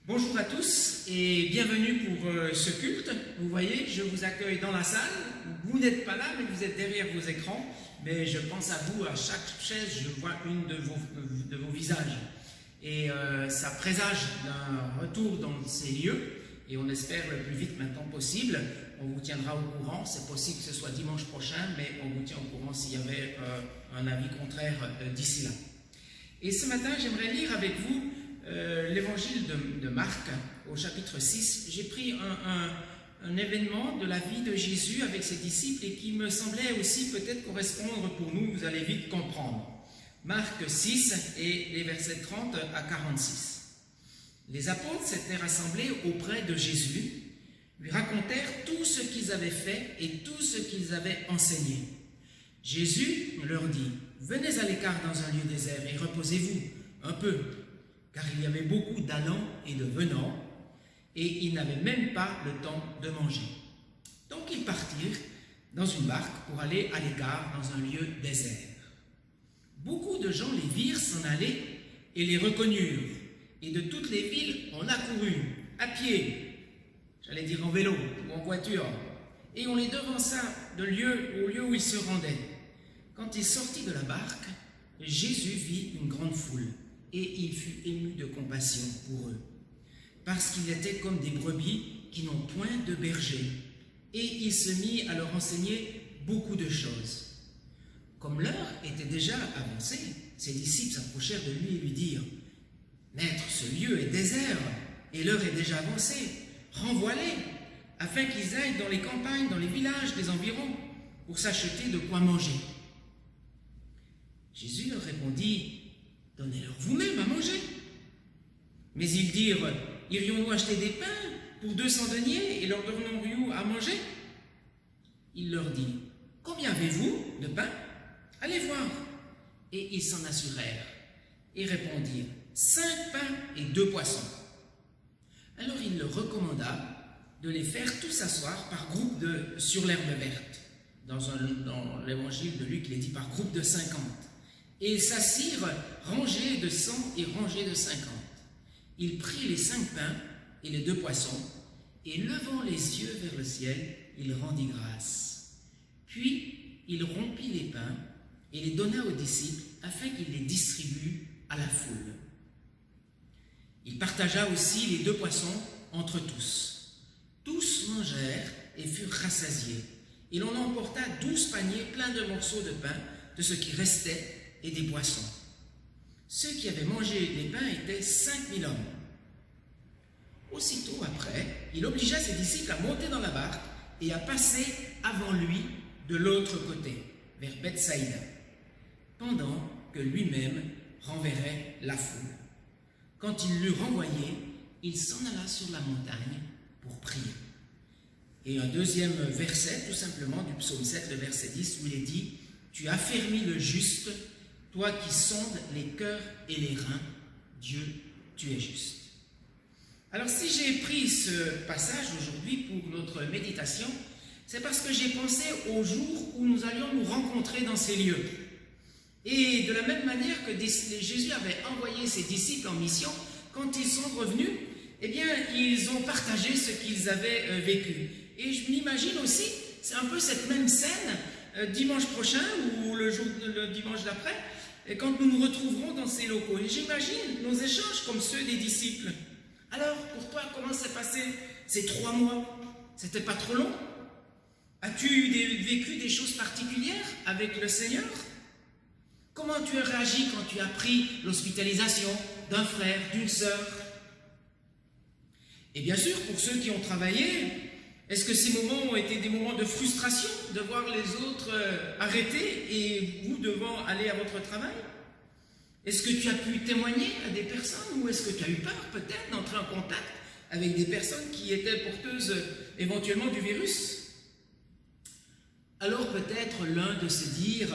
Bonjour à tous et bienvenue pour ce culte. Vous voyez, je vous accueille dans la salle. Vous n'êtes pas là, mais vous êtes derrière vos écrans. Mais je pense à vous, à chaque chaise, je vois une de vos visages. Et ça présage d'un retour dans ces lieux. Et on espère le plus vite maintenant possible. On vous tiendra au courant. C'est possible que ce soit dimanche prochain, mais on vous tient au courant s'il y avait un avis contraire d'ici là. Et ce matin, j'aimerais lire avec vous l'évangile de Marc, au chapitre 6. J'ai pris un événement de la vie de Jésus avec ses disciples et qui me semblait aussi peut-être correspondre pour nous, vous allez vite comprendre. Marc 6 et les versets 30 à 46. Les apôtres s'étaient rassemblés auprès de Jésus, lui racontèrent tout ce qu'ils avaient fait et tout ce qu'ils avaient enseigné. Jésus leur dit : « Venez à l'écart dans un lieu désert et reposez-vous un peu. » Car il y avait beaucoup d'allants et de venants, et ils n'avaient même pas le temps de manger. Donc ils partirent dans une barque pour aller à l'écart dans un lieu désert. Beaucoup de gens les virent s'en aller et les reconnurent, et de toutes les villes on accourut, à pied, j'allais dire en vélo ou en voiture, et on les devança au lieu où ils se rendaient. Quand il sortit de la barque, Jésus vit une grande foule, et il fut ému de compassion pour eux, parce qu'ils étaient comme des brebis qui n'ont point de berger, et il se mit à leur enseigner beaucoup de choses. Comme l'heure était déjà avancée, ses disciples s'approchèrent de lui et lui dirent : « Maître, ce lieu est désert, et l'heure est déjà avancée, renvoie-les, afin qu'ils aillent dans les campagnes, dans les villages des environs, pour s'acheter de quoi manger. » Jésus leur répondit : « Donnez-leur vous-même à manger. » Mais ils dirent : « Irions-nous acheter des pains pour 200 deniers et leur donnerions-nous à manger ?» Il leur dit : « Combien avez-vous de pain ? Allez voir. » Et ils s'en assurèrent et répondirent : « 5 pains et 2 poissons. » Alors il leur recommanda de les faire tous s'asseoir par groupe sur l'herbe verte. Dans l'évangile de Luc, il est dit par groupe de 50. Et ils s'assirent, rangés de 100 et rangés de 50. Il prit les 5 pains et les 2 poissons, et levant les yeux vers le ciel, il rendit grâce. Puis il rompit les pains et les donna aux disciples, afin qu'ils les distribuent à la foule. Il partagea aussi les 2 poissons entre tous. Tous mangèrent et furent rassasiés. Et l'on emporta 12 paniers pleins de morceaux de pain, de ce qui restait, et des poissons. Ceux qui avaient mangé les pains étaient 5000 hommes. Aussitôt après, il obligea ses disciples à monter dans la barque et à passer avant lui de l'autre côté, vers Bethsaïda, pendant que lui-même renverrait la foule. Quand il l'eut renvoyé, il s'en alla sur la montagne pour prier. Et un deuxième verset, tout simplement, du psaume 7, le verset 10, où il est dit : « Tu affermis le juste, toi qui sondes les cœurs et les reins, Dieu, tu es juste. » Alors si j'ai pris ce passage aujourd'hui pour notre méditation, c'est parce que j'ai pensé au jour où nous allions nous rencontrer dans ces lieux. Et de la même manière que Jésus avait envoyé ses disciples en mission, quand ils sont revenus, eh bien, ils ont partagé ce qu'ils avaient vécu. Et je m'imagine aussi, c'est un peu cette même scène dimanche prochain ou le dimanche d'après, quand nous nous retrouverons dans ces locaux. Et j'imagine nos échanges comme ceux des disciples. Alors, pour toi, comment s'est passé ces 3 mois ? C'était pas trop long ? As-tu vécu des choses particulières avec le Seigneur ? Comment tu as réagi quand tu as appris l'hospitalisation d'un frère, d'une sœur ? Et bien sûr, pour ceux qui ont travaillé, est-ce que ces moments ont été des moments de frustration, de voir les autres arrêtés et vous devant aller à votre travail ? Est-ce que tu as pu témoigner à des personnes ou est-ce que tu as eu peur peut-être d'entrer en contact avec des personnes qui étaient porteuses éventuellement du virus ? Alors peut-être l'un de se dire :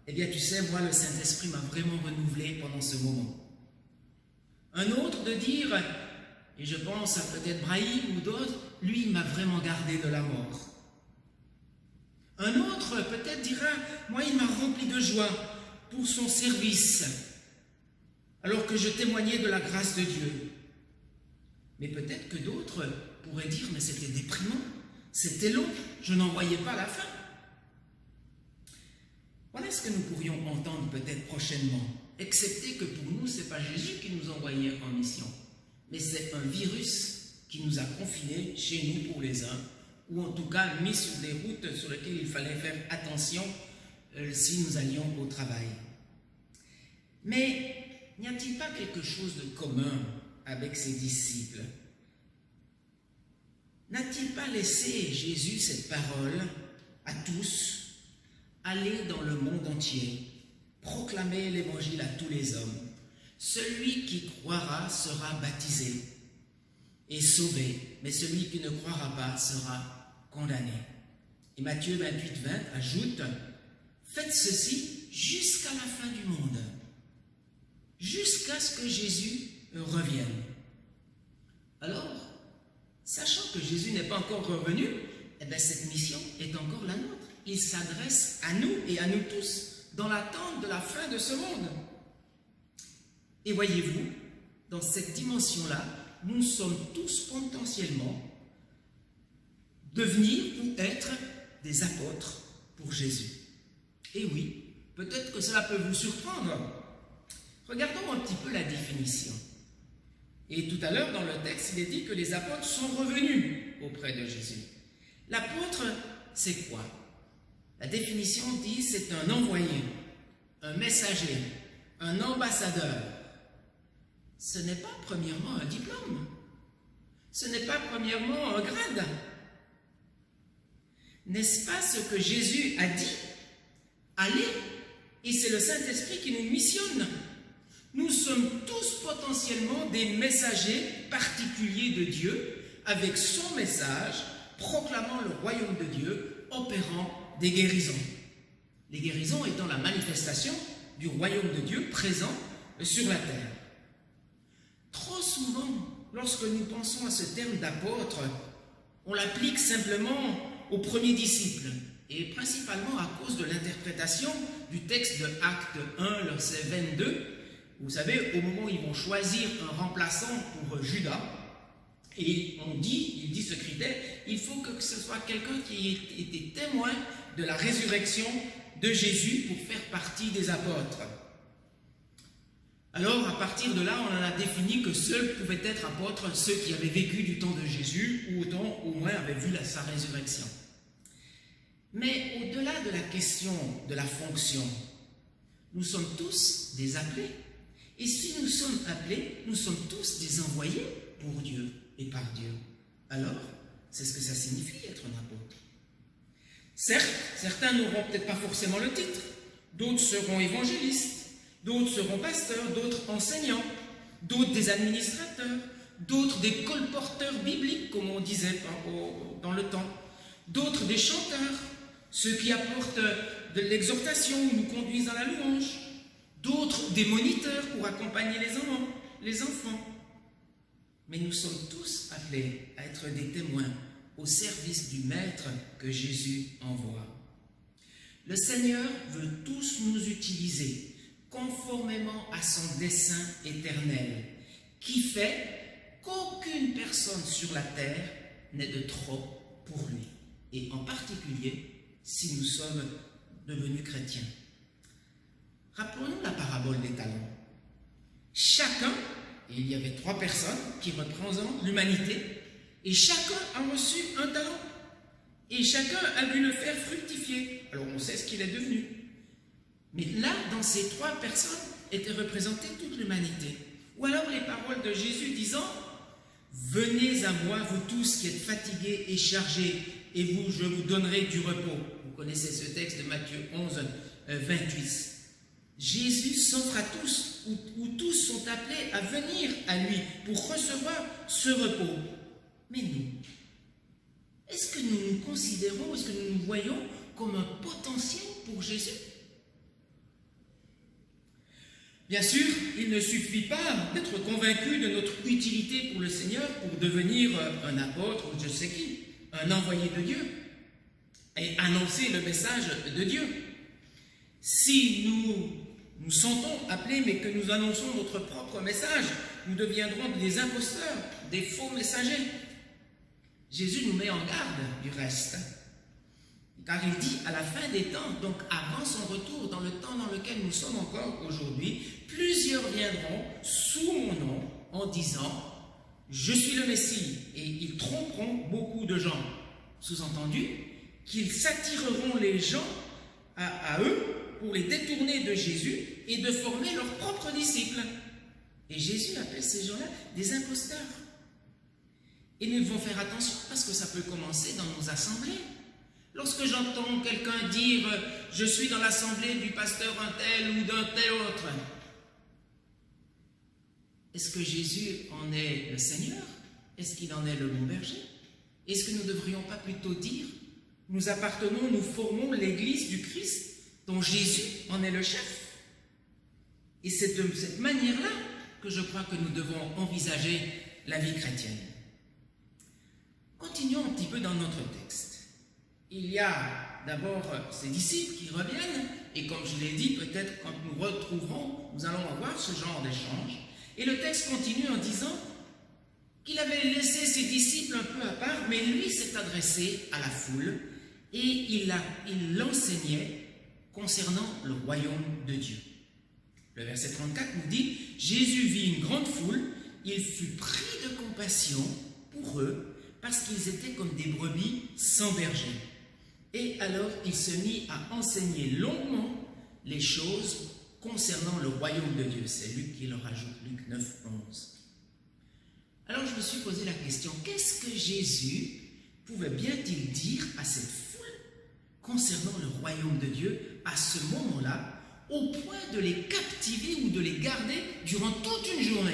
eh bien tu sais, moi le Saint-Esprit m'a vraiment renouvelé pendant ce moment. Un autre de dire, et je pense à peut-être Brahim ou d'autres, lui il m'a vraiment gardé de la mort. Un autre peut-être dira, moi il m'a rempli de joie pour son service, alors que je témoignais de la grâce de Dieu. Mais peut-être que d'autres pourraient dire, mais c'était déprimant, c'était long, je n'en voyais pas la fin. Voilà ce que nous pourrions entendre peut-être prochainement, excepté que pour nous, ce n'est pas Jésus qui nous envoyait en mission, mais c'est un virus qui nous a confinés chez nous pour les uns, ou en tout cas mis sur des routes sur lesquelles il fallait faire attention si nous allions au travail. Mais n'y a-t-il pas quelque chose de commun avec ses disciples? N'a-t-il pas laissé Jésus cette parole à tous? Allez dans le monde entier, proclamez l'évangile à tous les hommes. Celui qui croira sera baptisé et sauvé, mais celui qui ne croira pas sera condamné. Et Matthieu 28, 20 ajoute, faites ceci jusqu'à la fin du monde, jusqu'à ce que Jésus revienne. Alors, sachant que Jésus n'est pas encore revenu, eh bien, cette mission est encore la nôtre. Il s'adresse à nous et à nous tous dans l'attente de la fin de ce monde. Et voyez-vous, dans cette dimension-là, nous sommes tous potentiellement devenir ou être des apôtres pour Jésus. Et oui, peut-être que cela peut vous surprendre. Regardons un petit peu la définition. Et tout à l'heure, dans le texte, il est dit que les apôtres sont revenus auprès de Jésus. L'apôtre, c'est quoi? La définition dit c'est un envoyé, un messager, un ambassadeur. Ce n'est pas premièrement un diplôme. Ce n'est pas premièrement un grade. N'est-ce pas ce que Jésus a dit? Allez, et c'est le Saint-Esprit qui nous missionne. Nous sommes tous potentiellement des messagers particuliers de Dieu, avec son message, proclamant le royaume de Dieu, opérant des guérisons. Les guérisons étant la manifestation du royaume de Dieu présent sur la terre. Trop souvent, lorsque nous pensons à ce terme d'apôtre, on l'applique simplement aux premiers disciples, et principalement à cause de l'interprétation du texte de Acte 1, verset 22. Vous savez, au moment où ils vont choisir un remplaçant pour Judas, et il dit ce critère, il faut que ce soit quelqu'un qui ait été témoin de la résurrection de Jésus pour faire partie des apôtres. Alors, à partir de là, on en a défini que seuls pouvaient être apôtres ceux qui avaient vécu du temps de Jésus ou au moins avaient vu sa résurrection. Mais au-delà de la question de la fonction, nous sommes tous des appelés. Et si nous sommes appelés, nous sommes tous des envoyés pour Dieu et par Dieu. Alors, c'est ce que ça signifie être un apôtre. Certes, certains n'auront peut-être pas forcément le titre, d'autres seront évangélistes, d'autres seront pasteurs, d'autres enseignants, d'autres des administrateurs, d'autres des colporteurs bibliques, comme on disait dans le temps, d'autres des chanteurs, ceux qui apportent de l'exhortation ou nous conduisent dans la louange, d'autres des moniteurs pour accompagner les enfants. Mais nous sommes tous appelés à être des témoins au service du Maître que Jésus envoie. Le Seigneur veut tous nous utiliser conformément à son dessein éternel, qui fait qu'aucune personne sur la terre n'est de trop pour lui, et en particulier si nous sommes devenus chrétiens. Rappelons-nous la parabole des talents. Chacun, et il y avait 3 personnes qui représentent l'humanité, et chacun a reçu un talent, et chacun a dû le faire fructifier. Alors on sait ce qu'il est devenu. Mais là, dans ces 3 personnes, était représentée toute l'humanité. Ou alors les paroles de Jésus disant « Venez à moi, vous tous qui êtes fatigués et chargés, et je vous donnerai du repos. » Vous connaissez ce texte de Matthieu 11, 28. Jésus s'offre à tous, ou tous sont appelés à venir à lui pour recevoir ce repos. Mais nous, est-ce que nous nous considérons, est-ce que nous nous voyons comme un potentiel pour Jésus? Bien sûr, il ne suffit pas d'être convaincu de notre utilité pour le Seigneur pour devenir un apôtre ou je sais qui, un envoyé de Dieu et annoncer le message de Dieu. Si nous nous sentons appelés mais que nous annonçons notre propre message, nous deviendrons des imposteurs, des faux messagers. Jésus nous met en garde du reste. Car il dit à la fin des temps, donc avant son retour, dans le temps dans lequel nous sommes encore aujourd'hui, plusieurs viendront sous mon nom en disant « Je suis le Messie » et ils tromperont beaucoup de gens. Sous-entendu, qu'ils s'attireront les gens à eux pour les détourner de Jésus et de former leurs propres disciples. Et Jésus appelle ces gens-là des imposteurs. Et nous devons faire attention parce que ça peut commencer dans nos assemblées. Lorsque j'entends quelqu'un dire « Je suis dans l'assemblée du pasteur un tel ou d'un tel autre », est-ce que Jésus en est le Seigneur? Est-ce qu'il en est le bon berger? Est-ce que nous ne devrions pas plutôt dire « Nous appartenons, nous formons l'Église du Christ dont Jésus en est le chef ». Et c'est de cette manière-là que je crois que nous devons envisager la vie chrétienne. Continuons un petit peu dans notre texte. Il y a d'abord ces disciples qui reviennent, et comme je l'ai dit, peut-être quand nous retrouverons, nous allons avoir ce genre d'échange. Et le texte continue en disant qu'il avait laissé ses disciples un peu à part, mais lui s'est adressé à la foule, et il l'enseignait concernant le royaume de Dieu. Le verset 34 nous dit « Jésus vit une grande foule, il fut pris de compassion pour eux, parce qu'ils étaient comme des brebis sans berger. Et alors il se mit à enseigner longuement les choses concernant le royaume de Dieu. » C'est Luc qui le rajoute, Luc 9, 11. Alors je me suis posé la question, qu'est-ce que Jésus pouvait bien-il dire à cette foule concernant le royaume de Dieu à ce moment-là, au point de les captiver ou de les garder durant toute une journée?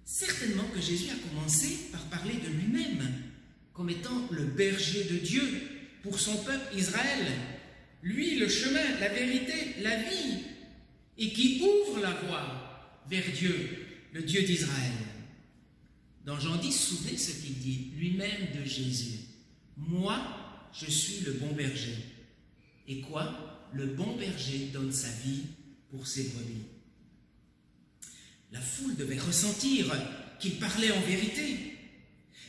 Certainement que Jésus a commencé par parler de lui-même comme étant le berger de Dieu pour son peuple Israël. Lui, le chemin, la vérité, la vie, et qui ouvre la voie vers Dieu, le Dieu d'Israël. Dans Jean 10, souvenez ce qu'il dit, lui-même de Jésus. « Moi, je suis le bon berger. » Et quoi? Le bon berger donne sa vie pour ses brebis. La foule devait ressentir qu'il parlait en vérité.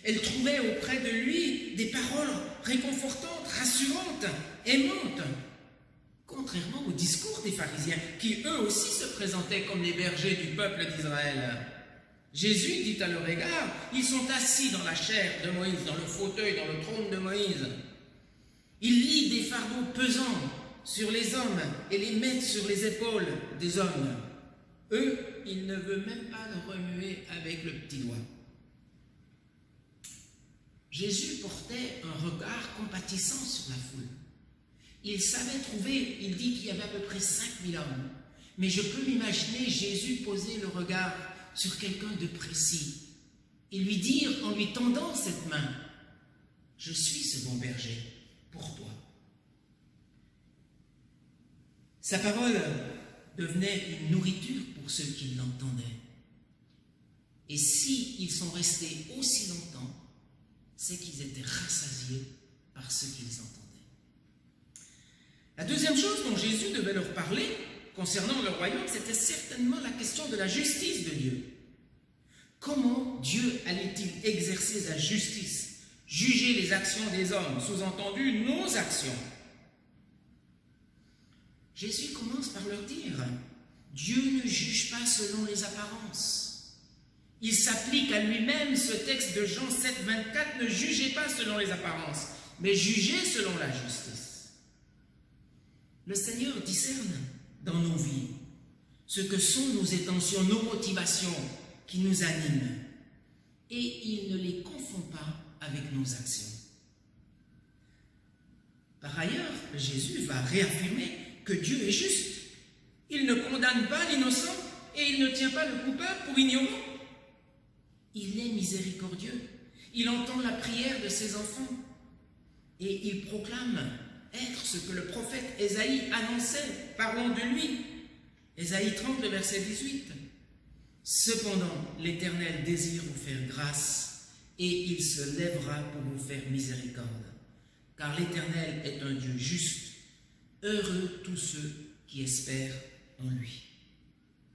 Elle trouvait auprès de lui des paroles réconfortantes, rassurantes, aimantes, contrairement au discours des pharisiens, qui eux aussi se présentaient comme les bergers du peuple d'Israël. Jésus dit à leur égard, ils sont assis dans la chair de Moïse, dans le fauteuil, dans le trône de Moïse. Ils lient des fardeaux pesants sur les hommes et les mettent sur les épaules des hommes. Eux, ils ne veulent même pas le remuer avec le petit doigt. Jésus portait un regard compatissant sur la foule. Il savait trouver, il dit qu'il y avait à peu près 5000 hommes. Mais je peux m'imaginer Jésus poser le regard sur quelqu'un de précis et lui dire, en lui tendant cette main, « Je suis ce bon berger pour toi. » Sa parole devenait une nourriture pour ceux qui l'entendaient. Et s'ils sont restés aussi longtemps, c'est qu'ils étaient rassasiés par ce qu'ils entendaient. La deuxième chose dont Jésus devait leur parler concernant le royaume, c'était certainement la question de la justice de Dieu. Comment Dieu allait-il exercer sa justice, juger les actions des hommes, sous-entendu nos actions? Jésus commence par leur dire, Dieu ne juge pas selon les apparences. Il s'applique à lui-même ce texte de Jean 7, 24, ne jugez pas selon les apparences, mais jugez selon la justice. Le Seigneur discerne dans nos vies ce que sont nos intentions, nos motivations qui nous animent, et il ne les confond pas avec nos actions. Par ailleurs, Jésus va réaffirmer que Dieu est juste. Il ne condamne pas l'innocent et il ne tient pas le coupable pour ignorant. Il est miséricordieux. Il entend la prière de ses enfants et il proclame être ce que le prophète Ésaïe annonçait, parlant de lui. Ésaïe 30, le verset 18. Cependant, l'Éternel désire vous faire grâce et il se lèvera pour vous faire miséricorde. Car l'Éternel est un Dieu juste. Heureux tous ceux qui espèrent en lui.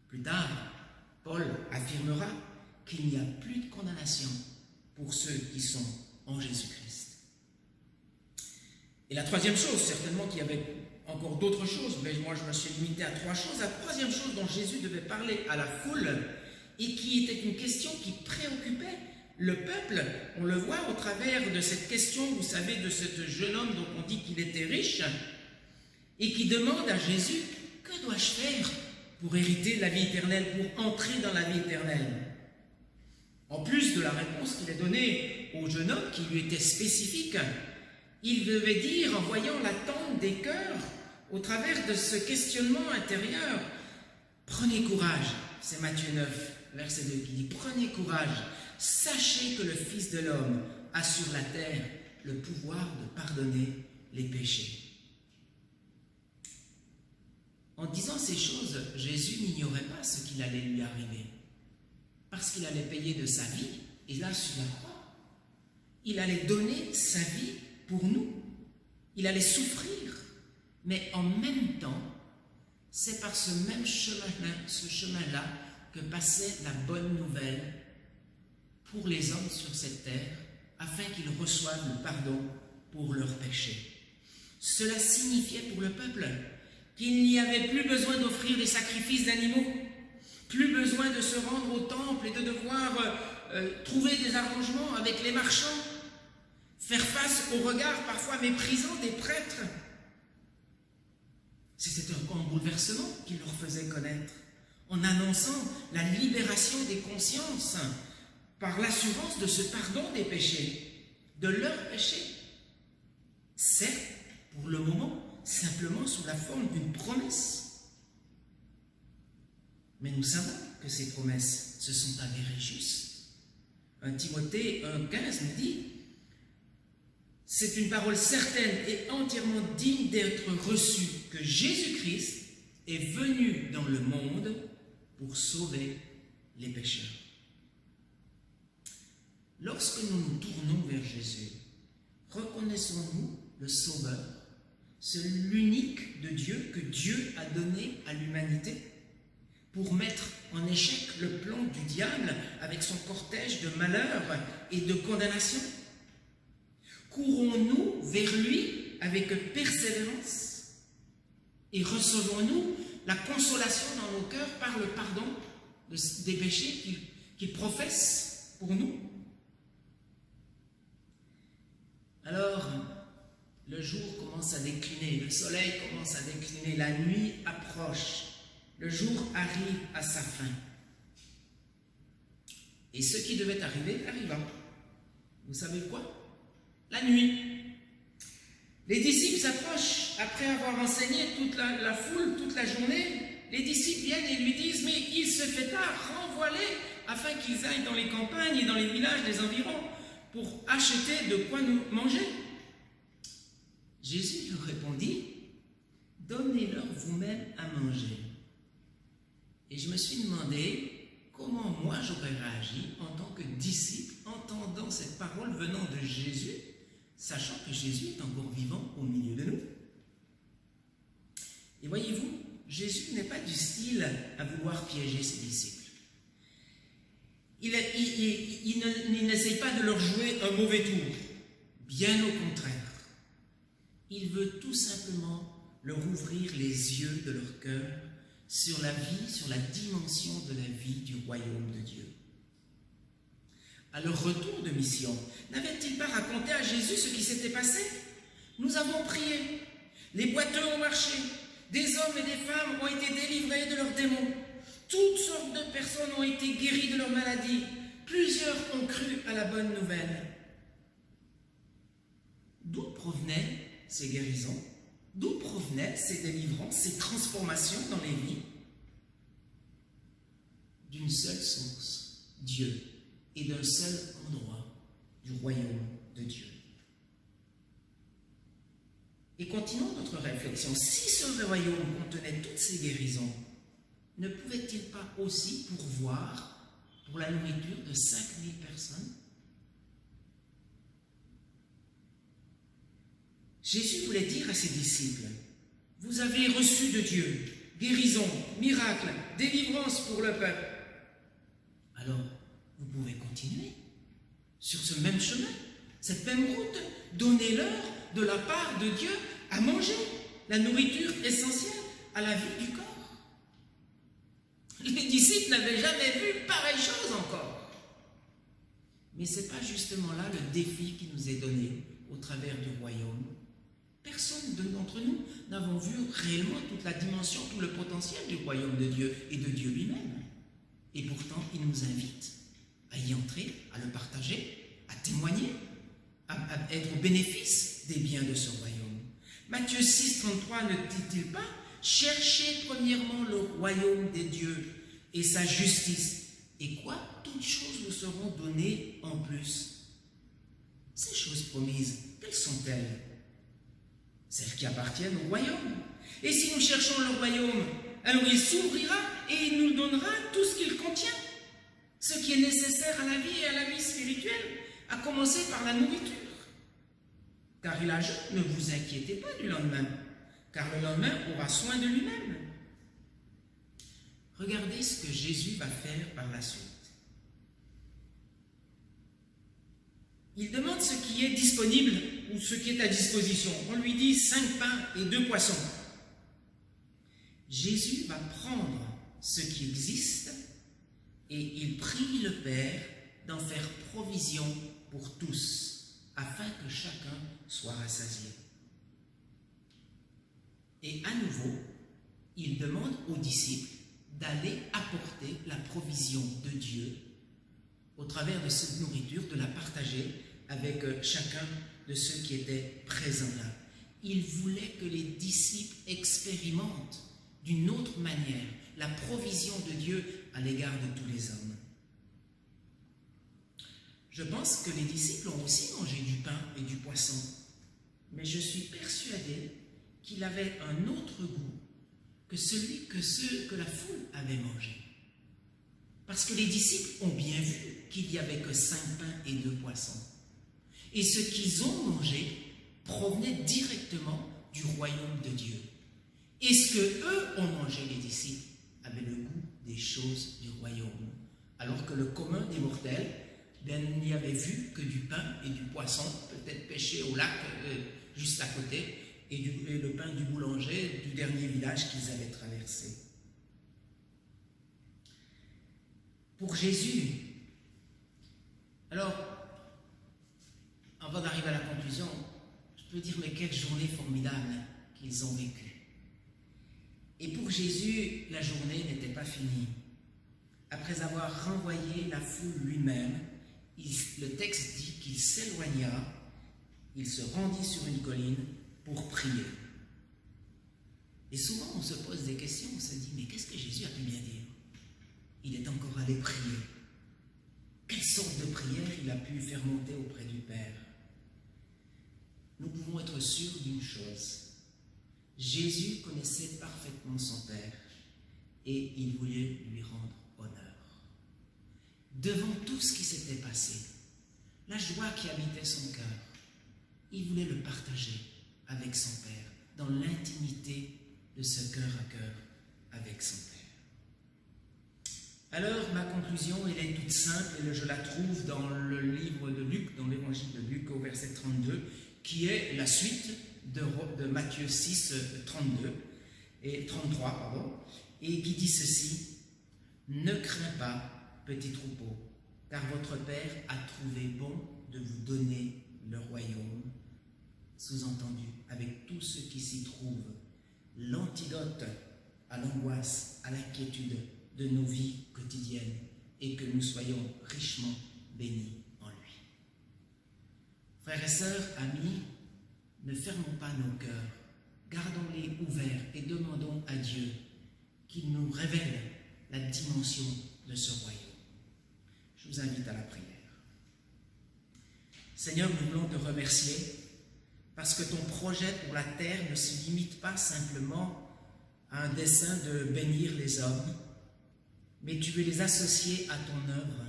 Plus tard, Paul affirmera qu'il n'y a plus de condamnation pour ceux qui sont en Jésus-Christ. Et la troisième chose, certainement qu'il y avait encore d'autres choses, mais moi je me suis limité à 3 choses. La troisième chose dont Jésus devait parler à la foule et qui était une question qui préoccupait le peuple, on le voit au travers de cette question, vous savez, de ce jeune homme dont on dit qu'il était riche et qui demande à Jésus, que dois-je faire pour hériter la vie éternelle, pour entrer dans la vie éternelle? En plus de la réponse qu'il a donnée au jeune homme qui lui était spécifique, il devait dire, en voyant l'attente des cœurs, au travers de ce questionnement intérieur, prenez courage. C'est Matthieu 9, verset 2 qui dit, prenez courage, sachez que le Fils de l'homme a sur la terre le pouvoir de pardonner les péchés. En disant ces choses, Jésus n'ignorait pas ce qu'il allait lui arriver, parce qu'il allait payer de sa vie, et là sur la croix, il allait donner sa vie pour nous, il allait souffrir, mais en même temps, c'est par ce même chemin-là que passait la bonne nouvelle pour les hommes sur cette terre, afin qu'ils reçoivent le pardon pour leurs péchés. Cela signifiait pour le peuple qu'il n'y avait plus besoin d'offrir des sacrifices d'animaux, plus besoin de se rendre au temple et de devoir trouver des arrangements avec les marchands, faire face au regard parfois méprisant des prêtres. C'était un grand bouleversement qu'il leur faisait connaître, en annonçant la libération des consciences par l'assurance de ce pardon des péchés, de leurs péchés. Certes, pour le moment, simplement sous la forme d'une promesse. Mais nous savons que ces promesses se sont avérées justes. 1 Timothée 1,15 nous dit « C'est une parole certaine et entièrement digne d'être reçue que Jésus-Christ est venu dans le monde pour sauver les pécheurs. » Lorsque nous nous tournons vers Jésus, reconnaissons-nous le Sauveur, l'unique de Dieu que Dieu a donné à l'humanité pour mettre en échec le plan du diable avec son cortège de malheur et de condamnation? Courons-nous vers lui avec persévérance et recevons-nous la consolation dans nos cœurs par le pardon des péchés qu'il professe pour nous? Alors, le jour commence à décliner, le soleil commence à décliner, la nuit approche, le jour arrive à sa fin. Et ce qui devait arriver arriva. Vous savez quoi? La nuit. Les disciples s'approchent après avoir enseigné toute la foule, toute la journée. Les disciples viennent et lui disent, mais il se fait tard, renvoie-les, afin qu'ils aillent dans les campagnes et dans les villages des environs pour acheter de quoi nous manger. Jésus leur répondit, donnez-leur vous-même à manger. Et je me suis demandé comment moi j'aurais réagi en tant que disciple, entendant cette parole venant de Jésus, sachant que Jésus est encore vivant au milieu de nous. Et voyez-vous, Jésus n'est pas du style à vouloir piéger ses disciples. Il n'essaye pas de leur jouer un mauvais tour, bien au contraire. Il veut tout simplement leur ouvrir les yeux de leur cœur sur la vie, sur la dimension de la vie du royaume de Dieu. À leur retour de mission, n'avaient-ils pas raconté à Jésus ce qui s'était passé? Nous avons prié, les boiteux ont marché, des hommes et des femmes ont été délivrés de leurs démons, toutes sortes de personnes ont été guéries de leurs maladies, plusieurs ont cru à la bonne nouvelle. D'où provenaient ces guérisons? D'où provenaient ces délivrances, ces transformations dans les vies? D'une seule source, Dieu, et d'un seul endroit, du royaume de Dieu. Et continuons notre réflexion. Si ce royaume contenait toutes ces guérisons, ne pouvait-il pas aussi pourvoir pour la nourriture de 5000 personnes? Jésus voulait dire à ses disciples, vous avez reçu de Dieu guérison, miracle, délivrance pour le peuple. Alors, vous pouvez continuer sur ce même chemin, cette même route. Donnez-leur de la part de Dieu à manger, la nourriture essentielle à la vie du corps. Les disciples n'avaient jamais vu pareille chose encore. Mais ce n'est pas justement là le défi qui nous est donné au travers du royaume. Personne d'entre nous n'avons vu réellement toute la dimension, tout le potentiel du royaume de Dieu et de Dieu lui-même. Et pourtant, il nous invite à y entrer, à le partager, à témoigner, à être au bénéfice des biens de ce royaume. Matthieu 6, 33 ne dit-il pas « Cherchez premièrement le royaume des dieux et sa justice, et quoi? Toutes choses vous seront données en plus. » Ces choses promises, quelles sont-elles? Celles qui appartiennent au royaume. Et si nous cherchons le royaume, alors il s'ouvrira et il nous donnera tout ce qu'il contient. Ce qui est nécessaire à la vie et à la vie spirituelle, à commencer par la nourriture. Car il ajoute, ne vous inquiétez pas du lendemain, car le lendemain aura soin de lui-même. Regardez ce que Jésus va faire par la suite. Il demande ce qui est disponible ou ce qui est à disposition. On lui dit 5 pains et 2 poissons. Jésus va prendre ce qui existe et il prie le Père d'en faire provision pour tous, afin que chacun soit rassasié. Et à nouveau, il demande aux disciples d'aller apporter la provision de Dieu au travers de cette nourriture, de la partager avec chacun de ceux qui étaient présents là. Il voulait que les disciples expérimentent d'une autre manière la provision de Dieu à l'égard de tous les hommes. Je pense que les disciples ont aussi mangé du pain et du poisson, mais je suis persuadé qu'il avait un autre goût que celui que la foule avait mangé. Parce que les disciples ont bien vu qu'il n'y avait que 5 pains et 2 poissons. Et ce qu'ils ont mangé provenait directement du royaume de Dieu. Et ce qu'eux ont mangé, les disciples, avait le goût des choses du royaume. Alors que le commun des mortels n'y avait vu que du pain et du poisson, peut-être pêché au lac juste à côté, et le pain du boulanger du dernier village qu'ils avaient traversé. Pour Jésus, alors, avant d'arriver à la conclusion, je peux dire, mais quelle journée formidable qu'ils ont vécue. Et pour Jésus, la journée n'était pas finie. Après avoir renvoyé la foule lui-même, le texte dit qu'il s'éloigna, il se rendit sur une colline pour prier. Et souvent, on se pose des questions, on se dit, mais qu'est-ce que Jésus a pu bien dire? Il est encore allé prier. Quelle sorte de prière il a pu faire monter auprès du Père? Nous pouvons être sûrs d'une chose. Jésus connaissait parfaitement son Père et il voulait lui rendre honneur. Devant tout ce qui s'était passé, la joie qui habitait son cœur, il voulait le partager avec son Père, dans l'intimité de ce cœur à cœur avec son Père. Alors, ma conclusion, elle est toute simple, et je la trouve dans le livre de Luc, dans l'évangile de Luc, au verset 32, qui est la suite de Matthieu 6, 32 et 33, pardon, et qui dit ceci: « Ne crains pas, petit troupeau, car votre Père a trouvé bon de vous donner le royaume. » Sous-entendu, avec tout ce qui s'y trouve, l'antidote à l'angoisse, à l'inquiétude de nos vies quotidiennes, et que nous soyons richement bénis en lui. Frères et sœurs, amis, ne fermons pas nos cœurs, gardons-les ouverts et demandons à Dieu qu'il nous révèle la dimension de ce royaume. Je vous invite à la prière. Seigneur, nous voulons te remercier parce que ton projet pour la terre ne se limite pas simplement à un dessein de bénir les hommes, mais tu veux les associer à ton œuvre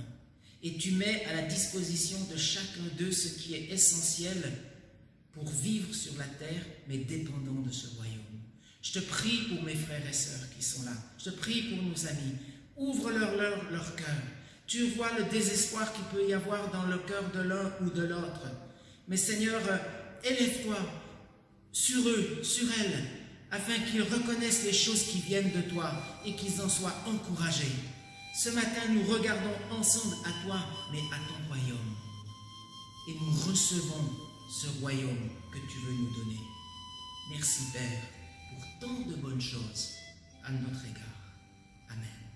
et tu mets à la disposition de chacun d'eux ce qui est essentiel pour vivre sur la terre, mais dépendant de ce royaume. Je te prie pour mes frères et sœurs qui sont là. Je te prie pour nos amis. Ouvre leur cœur. Tu vois le désespoir qu'il peut y avoir dans le cœur de l'un ou de l'autre. Mais Seigneur, élève-toi sur eux, sur elles, afin qu'ils reconnaissent les choses qui viennent de toi et qu'ils en soient encouragés. Ce matin, nous regardons ensemble à toi, mais à ton royaume. Et nous recevons ce royaume que tu veux nous donner. Merci Père pour tant de bonnes choses à notre égard. Amen.